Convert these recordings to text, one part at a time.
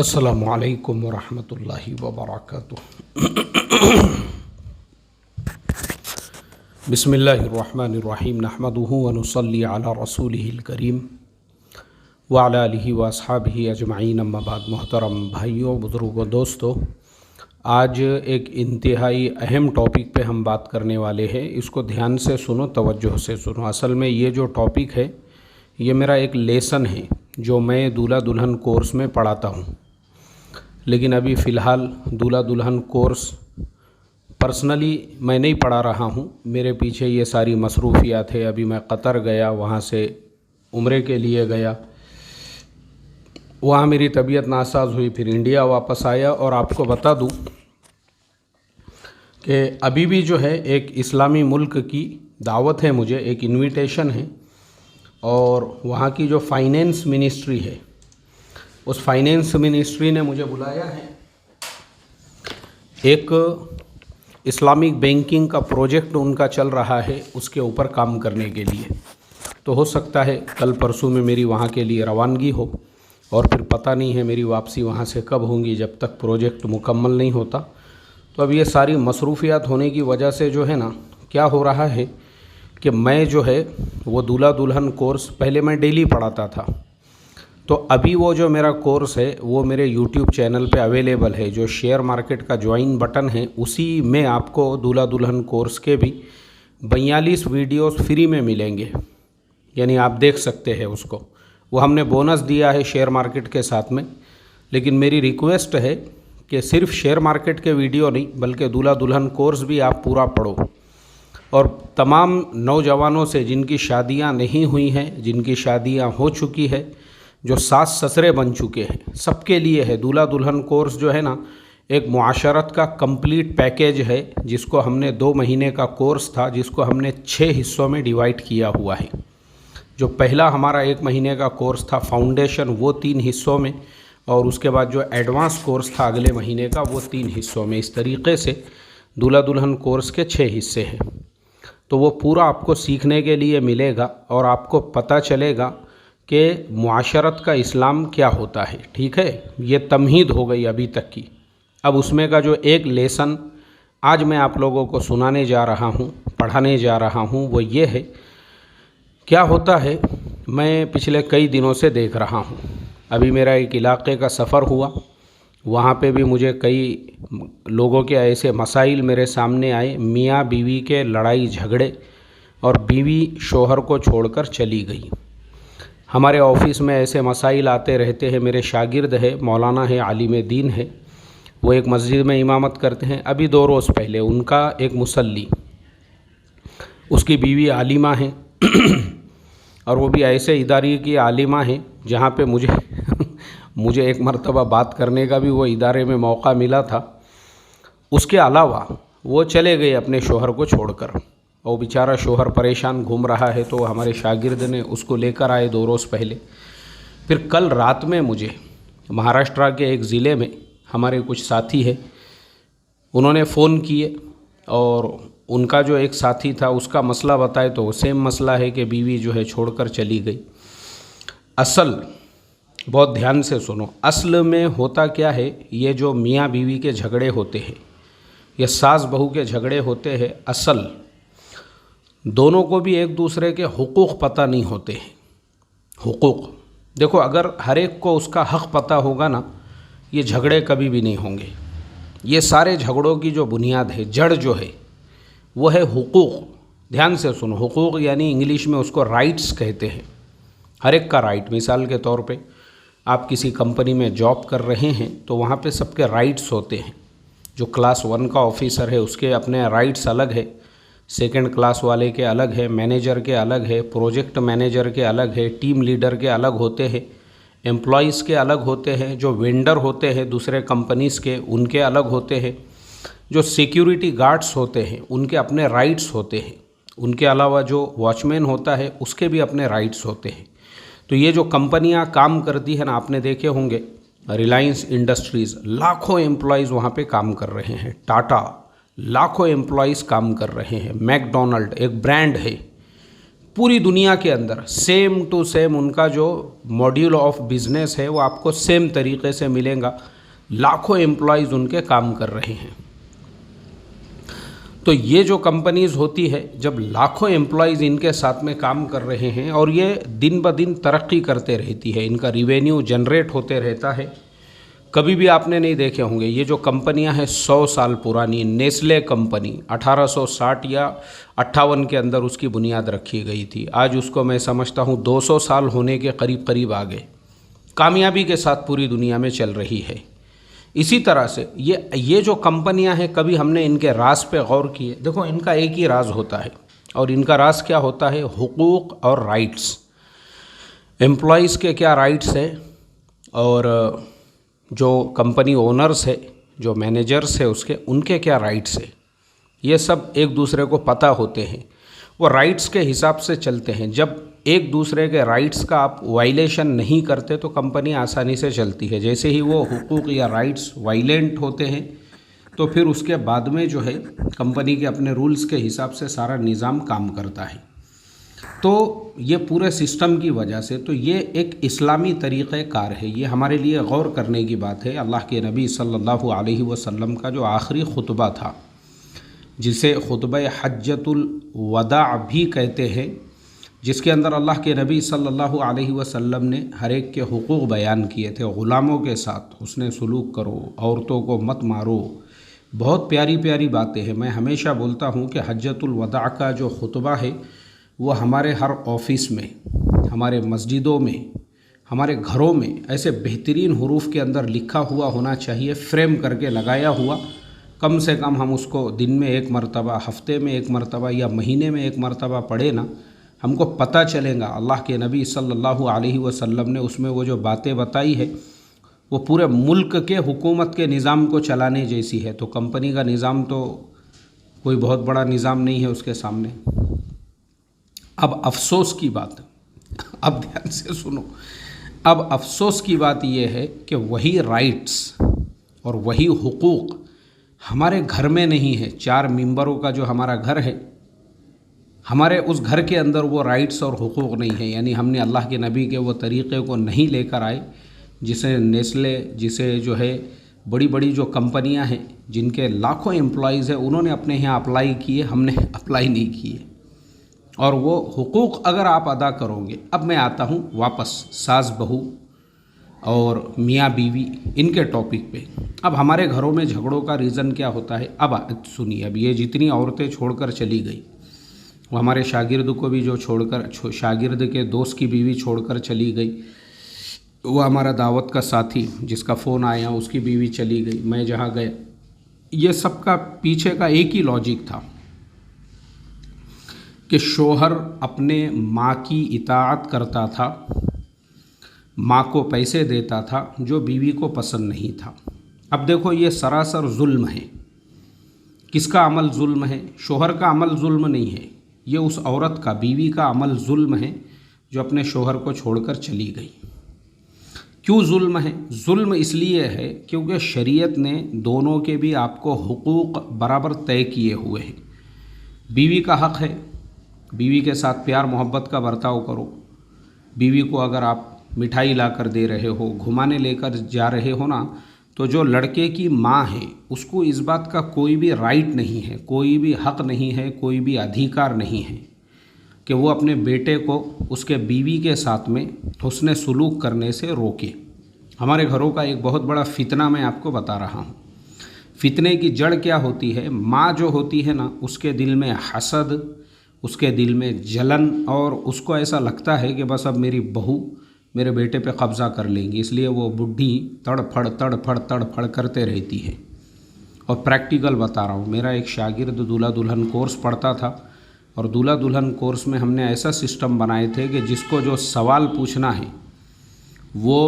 अस्सलामु अलैकुम वरहमतुल्लाहि वबरकातुह। बिस्मिल्लाहिर्रहमानिर्रहीम नहमदुहु व नुसल्ली अला रसूलिहिल करीम व अला आलिहि व अस्हाबिहि अजमईन अम्मा बाद। मोहतरम भाइयों, बुज़ुर्गों, दोस्तों, आज एक इंतहाई अहम टॉपिक पे हम बात करने वाले हैं। इसको ध्यान से सुनो, तवज्जो से सुनो। असल में ये जो टॉपिक है ये मेरा एक लेसन है जो मैं दूल्हा दुल्हन कोर्स में पढ़ाता हूँ। लेकिन अभी फ़िलहाल दूल्हा दुल्हन कोर्स पर्सनली मैं नहीं पढ़ा रहा हूँ। मेरे पीछे ये सारी मसरूफ़ियात है। अभी मैं कतर गया, वहाँ से उम्रे के लिए गया, वहाँ मेरी तबीयत नासाज हुई, फिर इंडिया वापस आया। और आपको बता दूँ कि अभी भी जो है एक इस्लामी मुल्क की दावत है, मुझे एक इन्विटेशन है। और वहाँ की जो फाइनेंस मिनिस्ट्री है, उस फाइनेंस मिनिस्ट्री ने मुझे बुलाया है एक इस्लामिक बैंकिंग का प्रोजेक्ट उनका चल रहा है, उसके ऊपर काम करने के लिए। तो हो सकता है कल परसों में मेरी वहाँ के लिए रवानगी हो, और फिर पता नहीं है मेरी वापसी वहाँ से कब होंगी, जब तक प्रोजेक्ट मुकम्मल नहीं होता। तो अब ये सारी मसरूफ़ियात होने की वजह से जो है ना, क्या हो रहा है कि मैं जो है वो दूल्हा दुल्हन कोर्स पहले मैं डेली पढ़ाता था। तो अभी वो जो मेरा कोर्स है वो मेरे यूट्यूब चैनल पे अवेलेबल है। जो शेयर मार्केट का ज्वाइन बटन है उसी में आपको दूल्हा दुल्हन कोर्स के भी 42 वीडियोस फ्री में मिलेंगे, यानी आप देख सकते हैं उसको। वो हमने बोनस दिया है शेयर मार्केट के साथ में। लेकिन मेरी रिक्वेस्ट है कि सिर्फ शेयर मार्केट के वीडियो नहीं, बल्कि दूल्हा दुल्हन कोर्स भी आप पूरा पढ़ो। और तमाम नौजवानों से जिनकी शादियां नहीं हुई हैं, जिनकी शादियां हो चुकी है, जो सास ससुरे बन चुके हैं, सबके लिए है दूल्हा दुल्हन कोर्स। जो है ना, एक मुआशरत का कंप्लीट पैकेज है, जिसको हमने 2 महीने का कोर्स था, जिसको हमने 6 हिस्सों में डिवाइड किया हुआ है। जो पहला हमारा 1 महीने का कोर्स था फाउंडेशन, वो 3 हिस्सों में, और उसके बाद जो एडवांस कोर्स था अगले महीने का, वो 3 हिस्सों में। इस तरीके से दूल्हा दुल्हन कोर्स के 6 हिस्से हैं। तो वो पूरा आपको सीखने के लिए मिलेगा और आपको पता चलेगा कि मुआशरत का इस्लाम क्या होता है। ठीक है, ये तमहीद हो गई अभी तक की। अब उसमें का जो एक लेसन आज मैं आप लोगों को सुनाने जा रहा हूँ, पढ़ाने जा रहा हूँ, वो ये है। क्या होता है, मैं पिछले कई दिनों से देख रहा हूँ। अभी मेरा एक इलाके का सफ़र हुआ, वहाँ पे भी मुझे कई लोगों के ऐसे मसाइल मेरे सामने आए। मियाँ बीवी के लड़ाई झगड़े, और बीवी शोहर को छोड़कर चली गई। हमारे ऑफिस में ऐसे मसाइल आते रहते हैं। मेरे शागिर्द है, मौलाना है, आलिम दीन है, वो एक मस्जिद में इमामत करते हैं। अभी 2 रोज़ पहले उनका एक मुसल्ली, उसकी बीवी आलिमा है और वो भी ऐसे इदारे की आलिमा है जहाँ पे मुझे एक मरतबा बात करने का भी वो इदारे में मौका मिला था। उसके अलावा वो चले गए अपने शोहर को छोड़कर, और बेचारा शोहर परेशान घूम रहा है। तो हमारे शागिर्द ने उसको लेकर आए 2 रोज़ पहले। फिर कल रात में मुझे महाराष्ट्र के एक ज़िले में हमारे कुछ साथी हैं, उन्होंने फ़ोन किए, और उनका जो एक साथी था उसका मसला बताए। तो सेम मसला है कि बीवी जो है छोड़कर चली गई। असल, बहुत ध्यान से सुनो, असल में होता क्या है, ये जो मियाँ बीवी के झगड़े होते हैं, ये सास बहू के झगड़े होते हैं, असल दोनों को भी एक दूसरे के हुकूक पता नहीं होते हैं। हुकूक देखो, अगर हर एक को उसका हक़ पता होगा ना, ये झगड़े कभी भी नहीं होंगे। ये सारे झगड़ों की जो बुनियाद है, जड़ जो है, वो है हुकूक। ध्यान से सुनो, हुकूक यानी इंग्लिश में उसको राइट्स कहते हैं। हर एक का राइट। मिसाल के तौर पे आप किसी कंपनी में जॉब कर रहे हैं तो वहाँ पे सबके राइट्स होते हैं। जो क्लास 1 का ऑफिसर है उसके अपने राइट्स अलग है, सेकंड क्लास वाले के अलग है, मैनेजर के अलग है, प्रोजेक्ट मैनेजर के अलग है, टीम लीडर के अलग होते हैं, एम्प्लॉइज़ के अलग होते हैं, जो वेंडर होते हैं दूसरे कंपनीज़ के उनके अलग होते हैं, जो सिक्योरिटी गार्ड्स होते हैं उनके अपने राइट्स होते हैं, उनके अलावा जो वॉचमैन होता है उसके भी अपने राइट्स होते हैं। तो ये जो कंपनियां काम करती है ना, आपने देखे होंगे रिलायंस इंडस्ट्रीज़, लाखों एम्प्लॉइज़ वहाँ पे काम कर रहे हैं। टाटा, लाखों एम्प्लॉइज़ काम कर रहे हैं। मैकडोनल्ड एक ब्रांड है, पूरी दुनिया के अंदर सेम टू सेम उनका जो मॉड्यूल ऑफ बिजनेस है वो आपको सेम तरीके से मिलेगा। लाखों एम्प्लॉयज़ उनके काम कर रहे हैं। तो ये जो कंपनीज़ होती है, जब लाखों एम्प्लॉयज़ इनके साथ में काम कर रहे हैं और ये दिन ब दिन तरक्की करते रहती है, इनका रिवेन्यू जनरेट होते रहता है। कभी भी आपने नहीं देखे होंगे ये जो कंपनियां हैं 100 साल पुरानी, नेस्ले कंपनी 1860 या 58 के अंदर उसकी बुनियाद रखी गई थी। आज उसको मैं समझता हूँ 200 साल होने के करीब करीब आ गए, कामयाबी के साथ पूरी दुनिया में चल रही है। इसी तरह से ये जो कंपनियां हैं, कभी हमने इनके राज पे गौर किए? देखो, इनका एक ही राज होता है, और इनका राज क्या होता है? हुकूक और राइट्स। एम्प्लॉयज़ के क्या राइट्स है और जो कंपनी ओनर्स है, जो मैनेजर्स है उसके, उनके क्या राइट्स है, ये सब एक दूसरे को पता होते हैं। वो राइट्स के हिसाब से चलते हैं। जब एक दूसरे के राइट्स का आप वायलेशन नहीं करते तो कंपनी आसानी से चलती है। जैसे ही वो हुकूक या राइट्स वायलेंट होते हैं तो फिर उसके बाद में जो है कंपनी के अपने रूल्स के हिसाब से सारा निज़ाम काम करता है। तो ये पूरे सिस्टम की वजह से तो ये एक इस्लामी तरीक़ेकार है। ये हमारे लिए गौर करने की बात है। अल्लाह के नबी सल्लल्लाहु अलैहि वसल्लम का जो आखिरी खुतबा था, जिसे खुतबा हज्जतुल वदा भी कहते हैं, जिसके अंदर अल्लाह के नबी सल्लल्लाहु अलैहि वसल्लम ने हर एक के हुकूक बयान किए थे। ग़ुलामों के साथ उसने सलूक करो, औरतों को मत मारो, बहुत प्यारी प्यारी बातें हैं। मैं हमेशा बोलता हूँ कि हज्जतुल वदा का जो खुतबा है वो हमारे हर ऑफिस में, हमारे मस्जिदों में, हमारे घरों में ऐसे बेहतरीन हुरूफ के अंदर लिखा हुआ होना चाहिए, फ्रेम करके लगाया हुआ। कम से कम हम उसको दिन में एक मरतबा, हफ्ते में एक मरतबा या महीने में एक मरतबा पढ़े ना, हमको पता चलेगा अल्लाह के नबी सल्लल्लाहु अलैहि वसल्लम ने उसमें वो जो बातें बताई है वो पूरे मुल्क के हुकूमत के निज़ाम को चलाने जैसी है। तो कंपनी का निज़ाम तो कोई बहुत बड़ा निज़ाम नहीं है उसके सामने। अब अफसोस की बात, अब ध्यान से सुनो, अब अफसोस की बात यह है कि वही राइट्स और वही हुकूक हमारे घर में नहीं है। 4 मेंबरों का जो हमारा घर है, हमारे उस घर के अंदर वो राइट्स और हुकूक नहीं है। यानी हमने अल्लाह के नबी के वो तरीक़े को नहीं लेकर आए, जिसे नेस्ले, जिसे जो है बड़ी बड़ी जो कंपनियां हैं जिनके लाखों एम्प्लॉयज़ हैं, उन्होंने अपने यहाँ अप्लाई किए, हमने अप्लाई नहीं किए। और वो हुकूक अगर आप अदा करोगे, अब मैं आता हूँ वापस सास बहू और मियाँ बीवी इनके टॉपिक पे। अब हमारे घरों में झगड़ों का रीज़न क्या होता है? अब सुनिए, अब ये जितनी औरतें छोड़कर चली गई, वो हमारे शागिर्द को भी जो छोड़कर, शागिर्द के दोस्त की बीवी छोड़कर चली गई, वो हमारा दावत का साथी जिसका फ़ोन आया उसकी बीवी चली गई, मैं जहाँ गया, ये सब का पीछे का एक ही लॉजिक था कि शोहर अपने माँ की इताअत करता था, माँ को पैसे देता था, जो बीवी को पसंद नहीं था। अब देखो, ये सरासर जुल्म है। किसका अमल जुल्म है? शोहर का अमल जुल्म नहीं है, ये उस औरत का, बीवी का अमल जुल्म है जो अपने शोहर को छोड़कर चली गई। क्यों जुल्म है? जुल्म इसलिए है क्योंकि शरीयत ने दोनों के भी आपको हुकूक बराबर तय किए हुए हैं। बीवी का हक़ है, बीवी के साथ प्यार मोहब्बत का बर्ताव करो। बीवी को अगर आप मिठाई ला कर दे रहे हो, घुमाने लेकर जा रहे हो ना, तो जो लड़के की माँ है उसको इस बात का कोई भी राइट नहीं है, कोई भी हक़ नहीं है, कोई भी अधिकार नहीं है कि वो अपने बेटे को उसके बीवी के साथ में हुस्न सुलूक करने से रोके। हमारे घरों का एक बहुत बड़ा फितना मैं आपको बता रहा हूँ। फितने की जड़ क्या होती है? माँ जो होती है ना, उसके दिल में हसद, उसके दिल में जलन, और उसको ऐसा लगता है कि बस अब मेरी बहू मेरे बेटे पे कब्ज़ा कर लेंगी, इसलिए वो बुढ़ी तड़फड़ करते रहती है। और प्रैक्टिकल बता रहा हूँ, मेरा एक शागिर्द दूल्हा दुल्हन कोर्स पढ़ता था, और दूल्हा दुल्हन कोर्स में हमने ऐसा सिस्टम बनाए थे कि जिसको जो सवाल पूछना है वो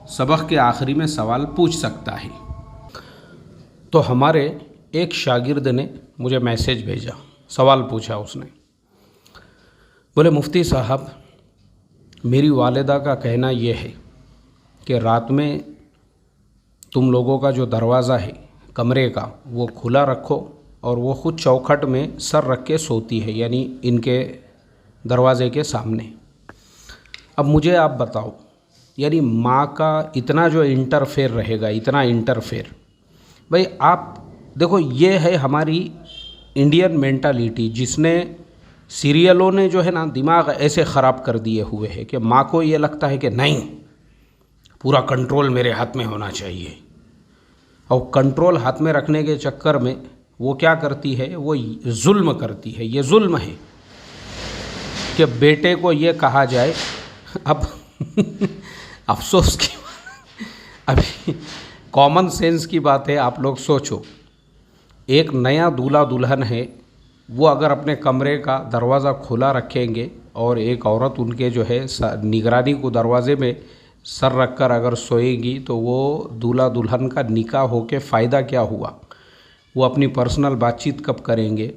सबक के आखिरी में सवाल पूछ सकता है। तो हमारे एक शागिर्द ने मुझे मैसेज भेजा, सवाल पूछा उसने। बोले, मुफ्ती साहब, मेरी वालिदा का कहना यह है कि रात में तुम लोगों का जो दरवाज़ा है कमरे का वो खुला रखो, और वो ख़ुद चौखट में सर रख के सोती है, यानी इनके दरवाज़े के सामने। अब मुझे आप बताओ, यानी माँ का इतना जो इंटरफेयर रहेगा, इतना इंटरफेयर, भाई आप देखो, ये है हमारी इंडियन मेंटालिटी, जिसने सीरियलों ने जो है ना दिमाग ऐसे ख़राब कर दिए हुए है कि माँ को ये लगता है कि नहीं, पूरा कंट्रोल मेरे हाथ में होना चाहिए। और कंट्रोल हाथ में रखने के चक्कर में वो क्या करती है, वो जुल्म करती है। ये जुल्म है कि बेटे को ये कहा जाए। अब अफसोस की अभी कॉमन सेंस की बात है, आप लोग सोचो, एक नया दूल्हा दुल्हन है, वो अगर अपने कमरे का दरवाज़ा खुला रखेंगे और एक औरत उनके जो है निगरानी को दरवाज़े में सर रखकर अगर सोएगी, तो वो दूल्हा दुल्हन का निकाह होके फ़ायदा क्या हुआ? वो अपनी पर्सनल बातचीत कब करेंगे?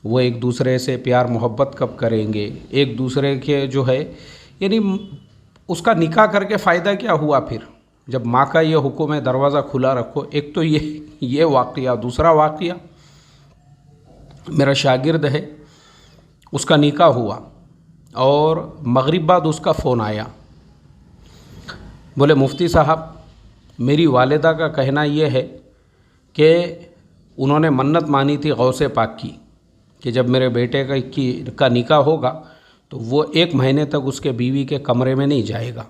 वो एक दूसरे से प्यार मोहब्बत कब करेंगे? एक दूसरे के जो है, यानी उसका निकाह करके फ़ायदा क्या हुआ फिर? जब माँ का ये हुक्म है दरवाज़ा खुला रखो। एक तो ये वाक़या। दूसरा वाक़या, मेरा शागिर्द है, उसका निकाह हुआ और मगरिब बाद उसका फ़ोन आया, बोले मुफ्ती साहब, मेरी वालिदा का कहना ये है कि उन्होंने मन्नत मानी थी गौसे पाक की कि जब मेरे बेटे का निकाह होगा तो वो 1 महीने तक उसके बीवी के कमरे में नहीं जाएगा।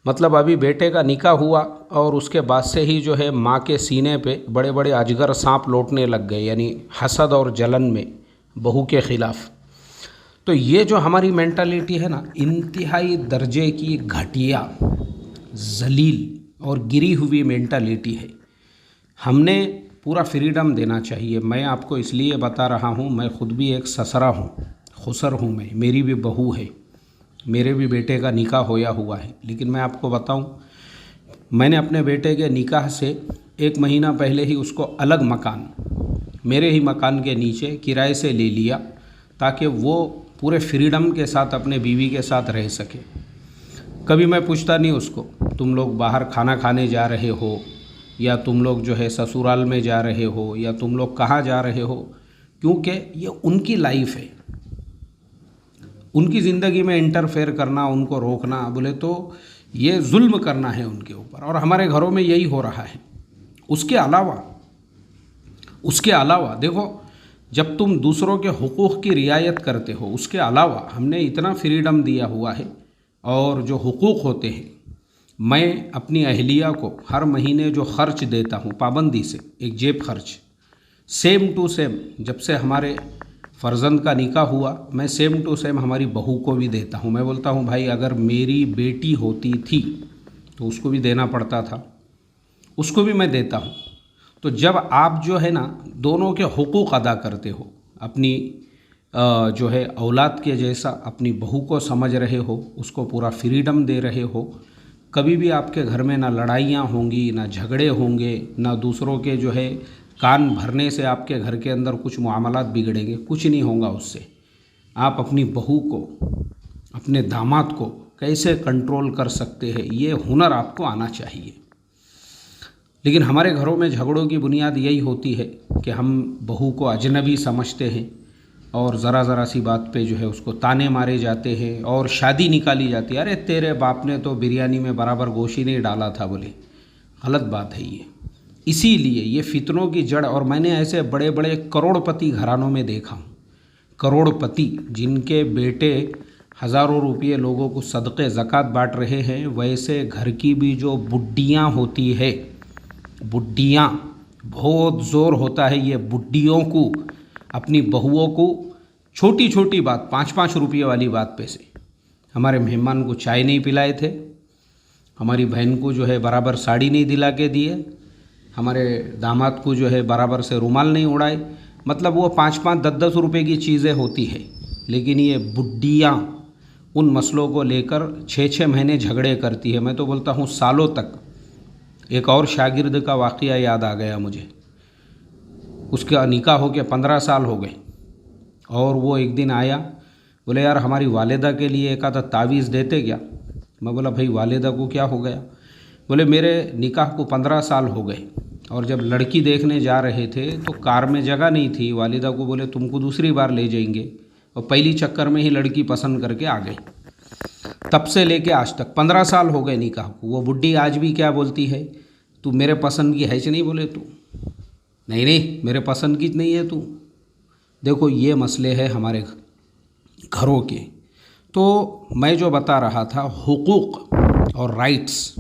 मतलब अभी बेटे का निकाह हुआ और उसके बाद से ही जो है माँ के सीने पे बड़े बड़े अजगर सांप लौटने लग गए, यानी हसद और जलन में बहू के ख़िलाफ़। तो ये जो हमारी मेंटालिटी है ना, इंतहाई दर्जे की घटिया, जलील और गिरी हुई मेंटालिटी है। हमने पूरा फ्रीडम देना चाहिए। मैं आपको इसलिए बता रहा हूँ, मैं ख़ुद भी एक ससरा हूँ, खुसर हूँ मैं, मेरी भी बहू है, मेरे भी बेटे का निकाह होया हुआ है। लेकिन मैं आपको बताऊं, मैंने अपने बेटे के निकाह से 1 महीना पहले ही उसको अलग मकान, मेरे ही मकान के नीचे किराए से ले लिया, ताकि वो पूरे फ्रीडम के साथ अपने बीवी के साथ रह सके। कभी मैं पूछता नहीं उसको, तुम लोग बाहर खाना खाने जा रहे हो, या तुम लोग जो है ससुराल में जा रहे हो, या तुम लोग कहाँ जा रहे हो, क्योंकि ये उनकी लाइफ है। उनकी ज़िंदगी में इंटरफेयर करना, उनको रोकना, बोले तो ये जुल्म करना है उनके ऊपर। और हमारे घरों में यही हो रहा है। उसके अलावा देखो, जब तुम दूसरों के हुकूक़ की रियायत करते हो, उसके अलावा हमने इतना फ्रीडम दिया हुआ है। और जो हुकूक़ होते हैं, मैं अपनी अहलिया को हर महीने जो ख़र्च देता हूँ पाबंदी से, एक जेब खर्च, सेम टू सेम जब से हमारे फ़र्जंद का निकाह हुआ, मैं सेम टू सेम हमारी बहू को भी देता हूँ। मैं बोलता हूँ भाई, अगर मेरी बेटी होती थी तो उसको भी देना पड़ता था, उसको भी मैं देता हूँ। तो जब आप जो है ना दोनों के हुकूक़ अदा करते हो, अपनी जो है औलाद के जैसा अपनी बहू को समझ रहे हो, उसको पूरा फ्रीडम दे रहे हो, कभी भी आपके घर में ना लड़ाइयाँ होंगी, ना झगड़े होंगे, ना दूसरों के जो है कान भरने से आपके घर के अंदर कुछ मामलात बिगड़ेंगे, कुछ नहीं होगा उससे। आप अपनी बहू को, अपने दामाद को कैसे कंट्रोल कर सकते हैं, ये हुनर आपको आना चाहिए। लेकिन हमारे घरों में झगड़ों की बुनियाद यही होती है कि हम बहू को अजनबी समझते हैं और ज़रा सी बात पे जो है उसको ताने मारे जाते हैं और शादी निकाली जाती है। अरे तेरे बाप ने तो बिरयानी में बराबर गोश्त ही नहीं डाला था, बोले गलत बात है ये। इसीलिए ये फितनों की जड़। और मैंने ऐसे बड़े बड़े करोड़पति घरानों में देखा हूँ, करोड़पति जिनके बेटे हज़ारों रुपये लोगों को सदक़े ज़कात बांट रहे हैं, वैसे घर की भी जो बुड्डियाँ होती है, बुड्डियाँ, बहुत ज़ोर होता है ये बुड्डियों को अपनी बहुओं को छोटी छोटी बात, 5-5 रुपये वाली बात पे से। हमारे मेहमान को चाय नहीं पिलाए थे, हमारी बहन को जो है बराबर साड़ी नहीं दिला के दिए, हमारे दामाद को जो है बराबर से रुमाल नहीं उड़ाए। मतलब वो 5-5, 10-10 रुपये की चीज़ें होती है, लेकिन ये बुड्डियाँ उन मसलों को लेकर 6-6 महीने झगड़े करती है। मैं तो बोलता हूँ सालों तक। एक और शागिर्द का वाक़या याद आ गया मुझे, उसका निकाह हो के 15 साल हो गए और वो एक दिन आया, बोले यार हमारी वालिदा के लिए एक आधा तावीज़ देते क्या। मैं बोला भाई वालिदा को क्या हो गया। बोले मेरे निकाह को 15 साल हो गए और जब लड़की देखने जा रहे थे तो कार में जगह नहीं थी। वालिदा को बोले तुमको दूसरी बार ले जाएंगे और पहली चक्कर में ही लड़की पसंद करके आ गई। तब से लेके आज तक 15 साल हो गए निकाह को। वो बुढ़ी आज भी क्या बोलती है, तू मेरे पसंद की है कि नहीं? बोले तू नहीं नहीं मेरे पसंद की नहीं है तू। देखो ये मसले हैं हमारे घरों के। तो मैं जो बता रहा था हुकूक और राइट्स,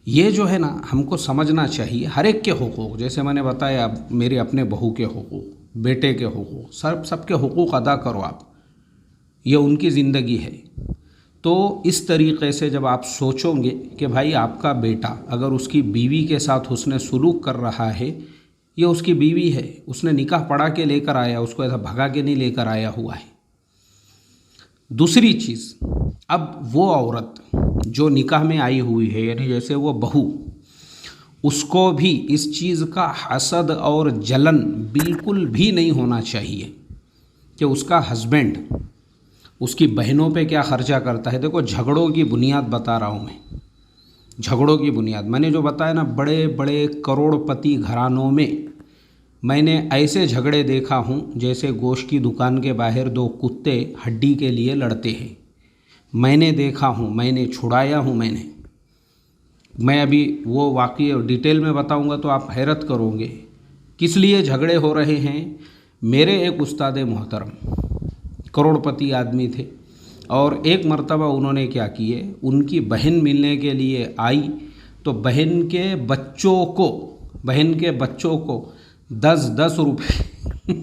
ये जो है ना हमको समझना चाहिए। हर एक के हुकूक, जैसे मैंने बताया मेरे अपने बहू के हुकूक, बेटे के हुकूक, सबके हुकूक अदा करो आप, ये उनकी ज़िंदगी है। तो इस तरीक़े से जब आप सोचोगे कि भाई आपका बेटा अगर उसकी बीवी के साथ उसने सुलूक कर रहा है, ये उसकी बीवी है, उसने निकाह पढ़ा के लेकर आया, उसको ऐसा भगा के नहीं लेकर आया हुआ है। दूसरी चीज़, अब वो औरत जो निकाह में आई हुई है, यानी जैसे वो बहू, उसको भी इस चीज़ का हसद और जलन बिल्कुल भी नहीं होना चाहिए कि उसका हस्बैंड उसकी बहनों पे क्या खर्चा करता है। देखो झगड़ों की बुनियाद बता रहा हूँ मैं, झगड़ों की बुनियाद मैंने जो बताया ना, बड़े बड़े करोड़पति घरानों में मैंने ऐसे झगड़े देखा हूँ जैसे गोश्त की दुकान के बाहर दो कुत्ते हड्डी के लिए लड़ते हैं। मैंने देखा हूँ, मैंने छुड़ाया हूँ। मैं अभी वो वाक़ई डिटेल में बताऊँगा तो आप हैरत करोगे किस लिए झगड़े हो रहे हैं। मेरे एक उस्ताद मोहतरम करोड़पति आदमी थे और एक मर्तबा उन्होंने क्या किए, उनकी बहन मिलने के लिए आई तो बहन के बच्चों को 10-10 रुपये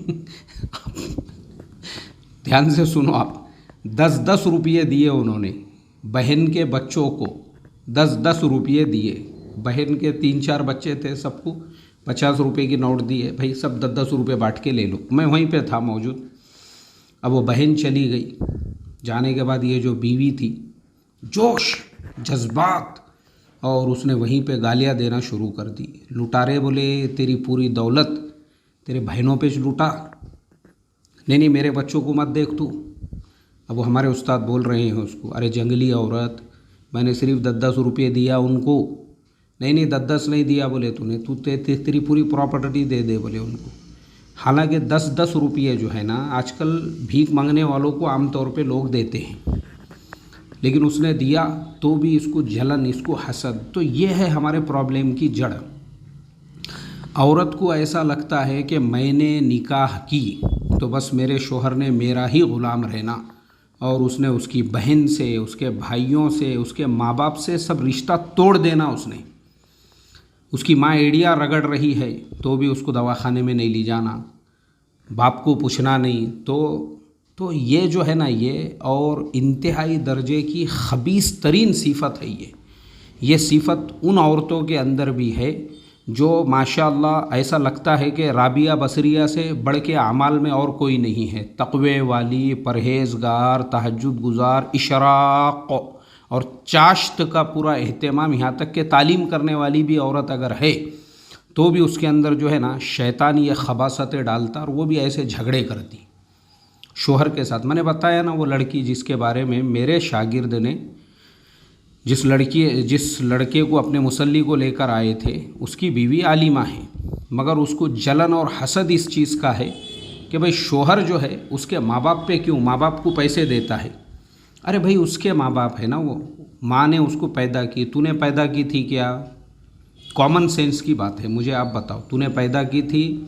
ध्यान से सुनो आप, 10-10 रुपये दिए उन्होंने बहन के बच्चों को, 10-10 रुपये दिए। बहन के 3-4 बच्चे थे, सबको 50 रुपये की नोट दिए, भाई सब 10-10 रुपये बांट के ले लो। मैं वहीं पे था मौजूद। अब वो बहन चली गई, जाने के बाद ये जो बीवी थी, जोश जज्बात, और उसने वहीं पे गालियाँ देना शुरू कर दी। लुटारे बोले तेरी पूरी दौलत तेरे बहनों पे लुटा, नहीं मेरे बच्चों को मत देख तू। अब वो हमारे उस्ताद बोल रहे हैं उसको, अरे जंगली औरत, मैंने सिर्फ 10-10 रुपये दिया उनको। नहीं 10-10 नहीं दिया बोले तूने, तू तेरी पूरी प्रॉपर्टी दे दे बोले उनको। हालांकि 10-10 रुपये जो है ना, आजकल भीख मांगने वालों को आमतौर पे लोग देते हैं, लेकिन उसने दिया तो भी इसको जलन, इसको हसद। तो ये है हमारे प्रॉब्लम की जड़। औरत को ऐसा लगता है कि मैंने निकाह की तो बस मेरे शोहर ने मेरा ही ग़ुलाम रहना, और उसने उसकी बहन से, उसके भाइयों से, उसके माँ बाप से सब रिश्ता तोड़ देना। उसने, उसकी माँ एड़ियाँ रगड़ रही है तो भी उसको दवाखाने में नहीं ले जाना, बाप को पूछना नहीं। तो ये जो है ना, ये और इंतहाई दर्जे की खबीस तरीन सिफत है। ये सिफत उन औरतों के अंदर भी है जो माशाअल्लाह ऐसा लगता है कि राबिया बसरिया से बढ़ के अमाल में और कोई नहीं है। तक़वे वाली, परहेज़गार, तहज्जुद गुज़ार, इशराक़ और चाश्त का पूरा एहतमाम, यहाँ तक कि तालीम करने वाली भी औरत अगर है तो भी उसके अंदर जो है ना शैतान ये खबासतें डालता, और वो भी ऐसे झगड़े करती शोहर के साथ। मैंने बताया ना वो लड़की जिसके बारे में मेरे शागिर्द ने, जिस लड़के को अपने मुसल्ली को लेकर आए थे, उसकी बीवी आलिमा है, मगर उसको जलन और हसद इस चीज़ का है कि भाई शोहर जो है उसके माँ बाप पे क्यों, माँ बाप को पैसे देता है। अरे भाई उसके माँ बाप है ना, वो माँ ने उसको पैदा की, तूने पैदा की थी क्या? कॉमन सेंस की बात है, मुझे आप बताओ, तूने पैदा की थी?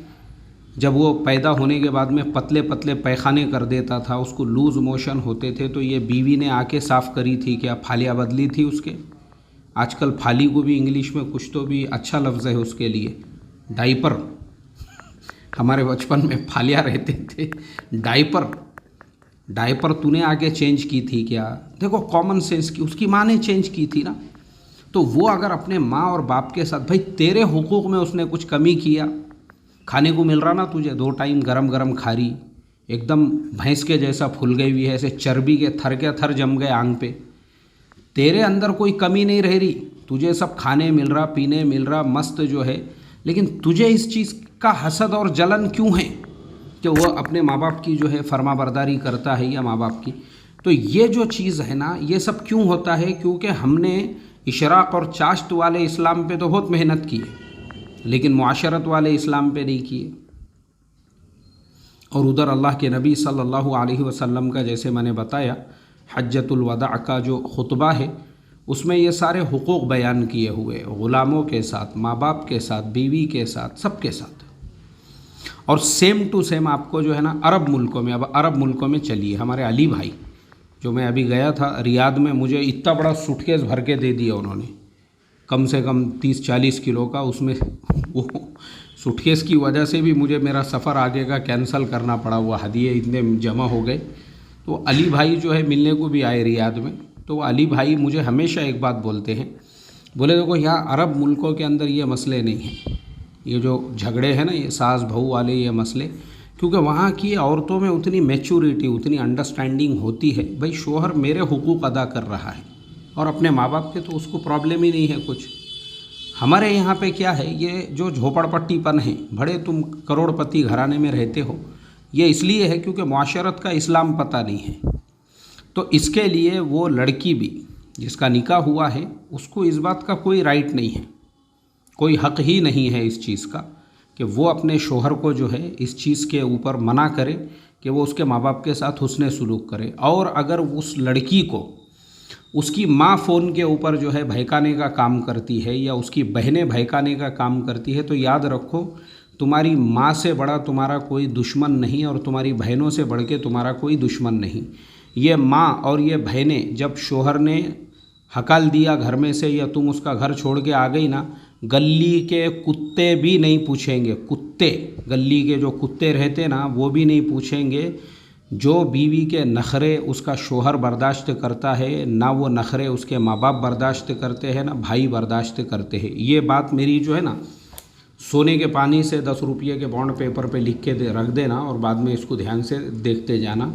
जब वो पैदा होने के बाद में पतले पतले पैखाने कर देता था, उसको लूज़ मोशन होते थे, तो ये बीवी ने आके साफ़ करी थी क्या? फालियाँ बदली थी उसके? आजकल फाली को भी इंग्लिश में कुछ तो भी अच्छा लफ्ज़ है उसके लिए, डाइपर। हमारे बचपन में फालियाँ रहते थे, डाइपर तूने आके चेंज की थी क्या? देखो कॉमन सेंस की, उसकी माँ ने चेंज की थी ना। तो वो अगर अपने माँ और बाप के साथ, भाई तेरे हुकूक में उसने कुछ कमी किया? खाने को मिल रहा ना तुझे 2 टाइम गरम गरम खा रही, एकदम भैंस के जैसा फूल गई हुई है, ऐसे चर्बी के थर जम गए आंग पे, तेरे अंदर कोई कमी नहीं रह रही, तुझे सब खाने मिल रहा, पीने मिल रहा, मस्त जो है, लेकिन तुझे इस चीज़ का हसद और जलन क्यों है कि वो अपने माँ बाप की जो है फरमाबरदारी करता है या माँ बाप की? तो ये जो चीज़ है ना, ये सब क्यों होता है? क्योंकि हमने इशराक़ और चाश्त वाले इस्लाम पे तो बहुत मेहनत की है, लेकिन मुआशरत वाले इस्लाम पे नहीं किए। और उधर अल्लाह के नबी सल्लल्लाहु अलैहि वसल्लम का जैसे मैंने बताया हज्जतुल वदा का जो खुतबा है उसमें ये सारे हुकूक बयान किए हुए, ग़ुलामों के साथ, माँ बाप के साथ, बीवी के साथ, सबके साथ। और सेम टू सेम आपको जो है ना अरब मुल्कों में, अब अरब मुल्कों में चलिए, हमारे अली भाई जो मैं अभी गया था रियाद में, मुझे इतना बड़ा सूटकेस भर के दे दिया उन्होंने, कम से कम 30-40 किलो का। उसमें वो सूटकेस की वजह से भी मुझे मेरा सफ़र आगे का कैंसिल करना पड़ा, वो हदिये इतने जमा हो गए। तो अली भाई जो है मिलने को भी आए रियाद में, तो अली भाई मुझे हमेशा एक बात बोलते हैं, बोले देखो यहाँ अरब मुल्कों के अंदर ये मसले नहीं हैं, ये जो झगड़े हैं ना ये सास बहू वाले ये मसले, क्योंकि वहाँ की औरतों में उतनी मैच्योरिटी, उतनी अंडरस्टैंडिंग होती है, भाई शोहर मेरे हुकूक अदा कर रहा है और अपने माँ बाप के तो उसको प्रॉब्लम ही नहीं है कुछ। हमारे यहाँ पे क्या है, ये जो झोपड़पट्टीपन है, बड़े तुम करोड़पति घराने में रहते हो, ये इसलिए है क्योंकि मुआशरत का इस्लाम पता नहीं है। तो इसके लिए वो लड़की भी जिसका निकाह हुआ है उसको इस बात का कोई राइट नहीं है, कोई हक़ ही नहीं है इस चीज़ का कि वो अपने शोहर को जो है इस चीज़ के ऊपर मना करे कि वो उसके माँ बाप के साथ हुस्ने सुलूक करे। और अगर उस लड़की को उसकी माँ फ़ोन के ऊपर जो है भड़काने का काम करती है या उसकी बहनें भड़काने का काम करती है, तो याद रखो तुम्हारी माँ से बड़ा तुम्हारा कोई दुश्मन नहीं और तुम्हारी बहनों से बढ़ के तुम्हारा कोई दुश्मन नहीं। ये माँ और ये बहनें जब शोहर ने हकाल दिया घर में से या तुम उसका घर छोड़ के आ गई ना, गली के कुत्ते भी नहीं पूछेंगे, कुत्ते गली के जो कुत्ते रहते ना वो भी नहीं पूछेंगे। जो बीवी के नखरे उसका शोहर बर्दाश्त करता है ना, वो नखरे उसके माँ बाप बर्दाश्त करते हैं ना भाई बर्दाश्त करते हैं। ये बात मेरी जो है ना सोने के पानी से 10 रुपये के बॉन्ड पेपर पे लिख के रख देना और बाद में इसको ध्यान से देखते जाना,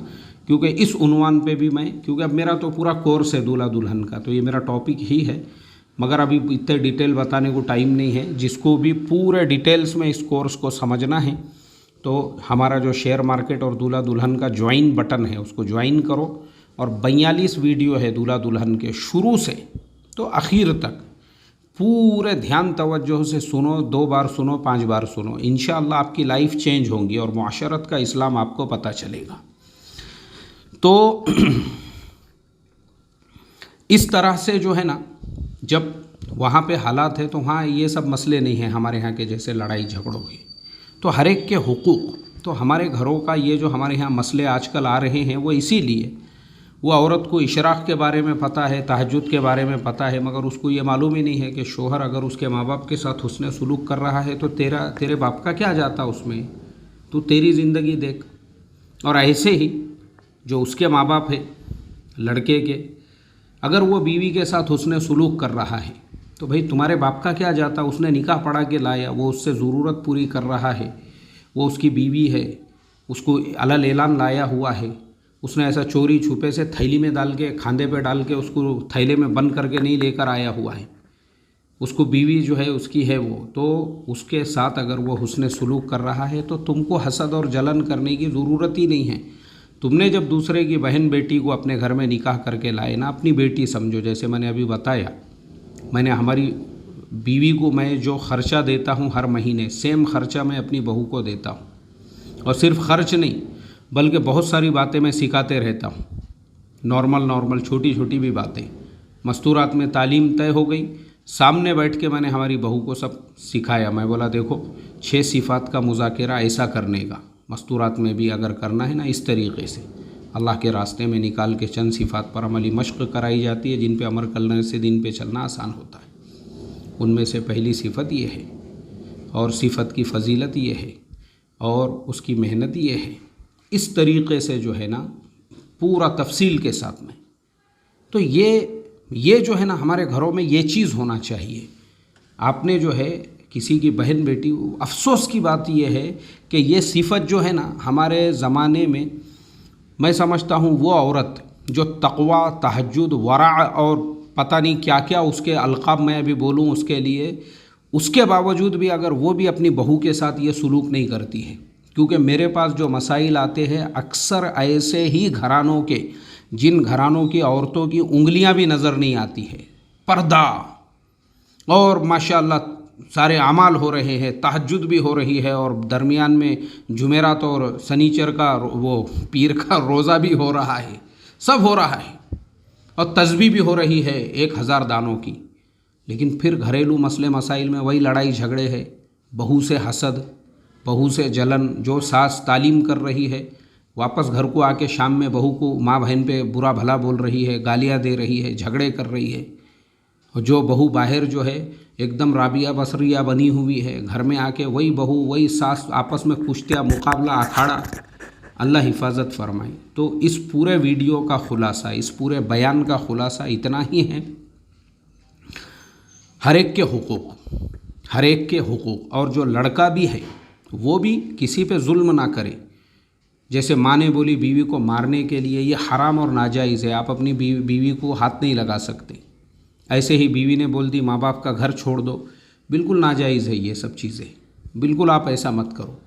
क्योंकि इस उन्वान पे भी मैं, क्योंकि अब मेरा तो पूरा कोर्स है दूल्हा दुल्हन का, तो ये मेरा टॉपिक ही है, मगर अभी इतने डिटेल बताने को टाइम नहीं है। जिसको भी पूरे डिटेल्स में इस कोर्स को समझना है तो हमारा जो शेयर मार्केट और दूल्हा दुल्हन का ज्वाइन बटन है उसको ज्वाइन करो, और 42 वीडियो है दूल्हा दुल्हन के शुरू से तो आखिर तक पूरे ध्यान तवज्जो से सुनो, 2 बार सुनो, 5 बार सुनो, इंशाअल्लाह आपकी लाइफ चेंज होंगी और मुआशरत का इस्लाम आपको पता चलेगा। तो इस तरह से जो है ना, जब वहाँ पे हालात है तो वहाँ ये सब मसले नहीं हैं हमारे यहाँ के जैसे लड़ाई झगड़ों के, तो हर एक के हुकूक। तो हमारे घरों का ये जो हमारे यहाँ मसले आजकल आ रहे हैं वो इसीलिए, वो औरत को इशराक़ के बारे में पता है, तहज्जुद के बारे में पता है, मगर उसको ये मालूम ही नहीं है कि शोहर अगर उसके माँ बाप के साथ हुस्ने सुलूक कर रहा है तो तेरे बाप का क्या जाता उसमें, तू तेरी ज़िंदगी देख। और ऐसे ही जो उसके माँ बाप है लड़के के, अगर वो बीवी के साथ हुस्ने सुलूक कर रहा है तो भाई तुम्हारे बाप का क्या जाता, उसने निकाह पढ़ा के लाया, वो उससे ज़रूरत पूरी कर रहा है, वो उसकी बीवी है, उसको अलल एलान लाया हुआ है, उसने ऐसा चोरी छुपे से थैली में डाल के खांदे पे डाल के उसको थैले में बंद करके नहीं लेकर आया हुआ है, उसको बीवी जो है उसकी है वो, तो उसके साथ अगर वो हुस्ने सुलूक कर रहा है तो तुमको हसद और जलन करने की ज़रूरत ही नहीं है। तुमने जब दूसरे की बहन बेटी को अपने घर में निकाह करके लाए ना, अपनी बेटी समझो। जैसे मैंने अभी बताया, मैंने हमारी बीवी को मैं जो ख़र्चा देता हूँ हर महीने, सेम ख़र्चा मैं अपनी बहू को देता हूँ, और सिर्फ ख़र्च नहीं बल्कि बहुत सारी बातें मैं सिखाते रहता हूँ, नॉर्मल छोटी छोटी भी बातें। मस्तूरात में तालीम तय हो गई, सामने बैठ के मैंने हमारी बहू को सब सिखाया। मैं बोला देखो 6 सिफ़ात का मुज़ाकरा ऐसा करने का, मस्तूरात में भी अगर करना है ना इस तरीक़े से, अल्लाह के रास्ते में निकाल के चंद सिफ़ात पर अमली मश्क़ कराई जाती है जिन पे अमल करने से दिन पे चलना आसान होता है। उनमें से पहली सिफ़त ये है, और सिफ़त की फ़जीलत ये है, और उसकी मेहनत ये है। इस तरीक़े से जो है ना पूरा तफसील के साथ में, तो ये जो है ना हमारे घरों में ये चीज़ होना चाहिए। आपने जो है किसी की बहन बेटी, अफसोस की बात यह है कि ये सिफ़त जो है ना हमारे ज़माने में, मैं समझता हूँ वो औरत जो तक़वा, तहज्जुद, वरा और पता नहीं क्या क्या उसके अलक़ाब मैं अभी बोलूँ उसके लिए, उसके बावजूद भी अगर वो भी अपनी बहू के साथ ये सलूक नहीं करती है। क्योंकि मेरे पास जो मसाइल आते हैं अक्सर ऐसे ही घरानों के, जिन घरानों की औरतों की उंगलियां भी नज़र नहीं आती है, पर्दा और माशाअल्लाह सारे अमाल हो रहे हैं, तहज्जुद भी हो रही है और दरमियान में जुमेरात और सनीचर का वो पीर का रोज़ा भी हो रहा है, सब हो रहा है और तस्बीह भी हो रही है 1000 दानों की। लेकिन फिर घरेलू मसले मसाइल में वही लड़ाई झगड़े है, बहू से हसद, बहू से जलन। जो सास तालीम कर रही है वापस घर को आके शाम में बहू को माँ बहन पे बुरा भला बोल रही है, गालियाँ दे रही है, झगड़े कर रही है। और जो बहू बाहर जो है एकदम राबिया बसरिया बनी हुई है, घर में आके वही बहू वही सास आपस में कुश्तियाँ, मुकाबला, अखाड़ा। अल्लाह हिफाजत फरमाए। तो इस पूरे वीडियो का खुलासा, इस पूरे बयान का खुलासा इतना ही है, हर एक के हुकूक, हर एक के हुकूक। और जो लड़का भी है वो भी किसी पे जुल्म ना करे। जैसे माँ ने बोली बीवी को मारने के लिए, ये हराम और नाजायज़ है, आप अपनी बीवी को हाथ नहीं लगा सकते। ऐसे ही बीवी ने बोल दी माँ बाप का घर छोड़ दो, बिल्कुल नाजायज़ है ये सब चीज़ें, बिल्कुल आप ऐसा मत करो,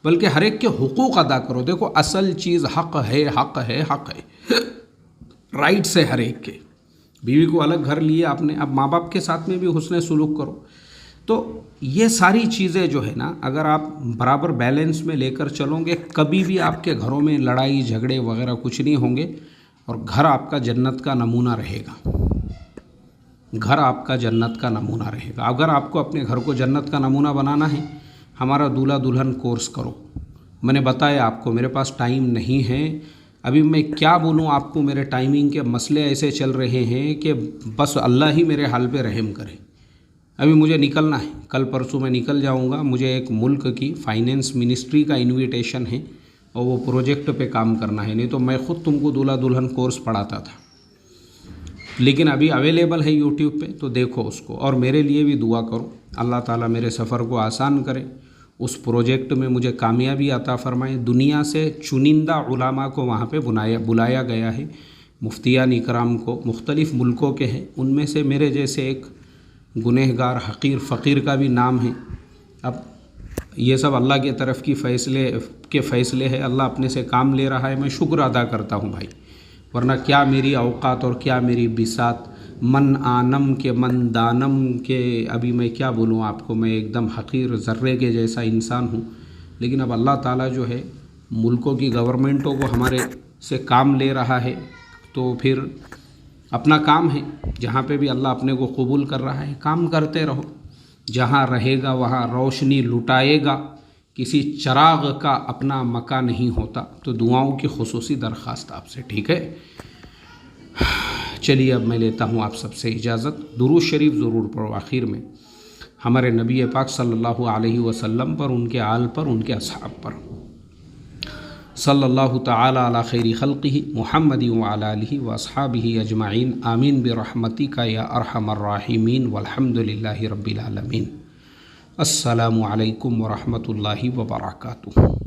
बल्कि हर एक के हुकूक अदा करो। देखो असल चीज़ हक़ है, हक़ है, हक़ है, राइट्स है हर एक के। बीवी को अलग घर लिए आपने, अब माँ बाप के साथ में भी हुस्न सुलूक करो। तो ये सारी चीज़ें जो है ना, अगर आप बराबर बैलेंस में लेकर चलोगे, कभी भी आपके घरों में लड़ाई झगड़े वगैरह कुछ नहीं होंगे और घर आपका जन्नत का नमूना रहेगा। घर आपका जन्नत का नमूना रहेगा। अगर आपको अपने घर को जन्नत का नमूना बनाना है, हमारा दूल्हा दुल्हन कोर्स करो। मैंने बताया आपको, मेरे पास टाइम नहीं है, अभी मैं क्या बोलूँ आपको, मेरे टाइमिंग के मसले ऐसे चल रहे हैं कि बस अल्लाह ही मेरे हाल पे रहम करे। अभी मुझे निकलना है, कल परसों मैं निकल जाऊंगा। मुझे एक मुल्क की फाइनेंस मिनिस्ट्री का इनविटेशन है और वो प्रोजेक्ट पे काम करना है। नहीं तो मैं ख़ुद तुमको दूल्हा दुल्हन कोर्स पढ़ाता था, लेकिन अभी अवेलेबल है यूट्यूब पे, तो देखो उसको। और मेरे लिए भी दुआ करो, अल्लाह ताला मेरे सफ़र को आसान करे, उस प्रोजेक्ट में मुझे कामयाबी अता फरमाए। दुनिया से चुनिंदा उलामा को वहाँ पे बुलाया गया है, मुफ्तियान इकराम को, मुख्तलिफ़ मुल्कों के हैं, उनमें से मेरे जैसे एक गुनहगार हक़ीर फ़कीर का भी नाम है। अब ये सब अल्लाह की तरफ की फ़ैसले है, अल्लाह अपने से काम ले रहा है, मैं शुक्र अदा करता हूँ भाई। वरना क्या मेरी औकात और क्या मेरी बिसात, मन आनम के मन दानम के, अभी मैं क्या बोलूँ आपको, मैं एकदम हक़ीर ज़र्रे के जैसा इंसान हूँ। लेकिन अब अल्लाह ताला जो है मुल्कों की गवर्नमेंटों को हमारे से काम ले रहा है, तो फिर अपना काम है, जहाँ पे भी अल्लाह अपने को कबूल कर रहा है काम करते रहो। जहाँ रहेगा वहाँ रोशनी लुटाएगा, किसी चिराग का अपना मकान नहीं होता। तो दुआओं की खुसूसी दरख्वास्त आपसे, ठीक है। चलिए अब मैं लेता हूँ आप सबसे इजाज़त। दुरूद शरीफ ज़रूर पढ़ो आखिर में हमारे नबी पाक सल्लल्लाहु अलैहि वसल्लम पर, उनके आल पर, उनके असहाब पर। सल्लल्लाहु तआला अला खैरी खल्क़िही मुहम्मदी व अला आलिही व अस्हाबिही अजमाइन आमीन बिरहमतिका या अरहमर राहिमीन वल्हम्दुलिल्लाहि रब्बिल आलमीन। अस्सलामु अलैकुम व रहमतुल्लाहि व बरकातुहू।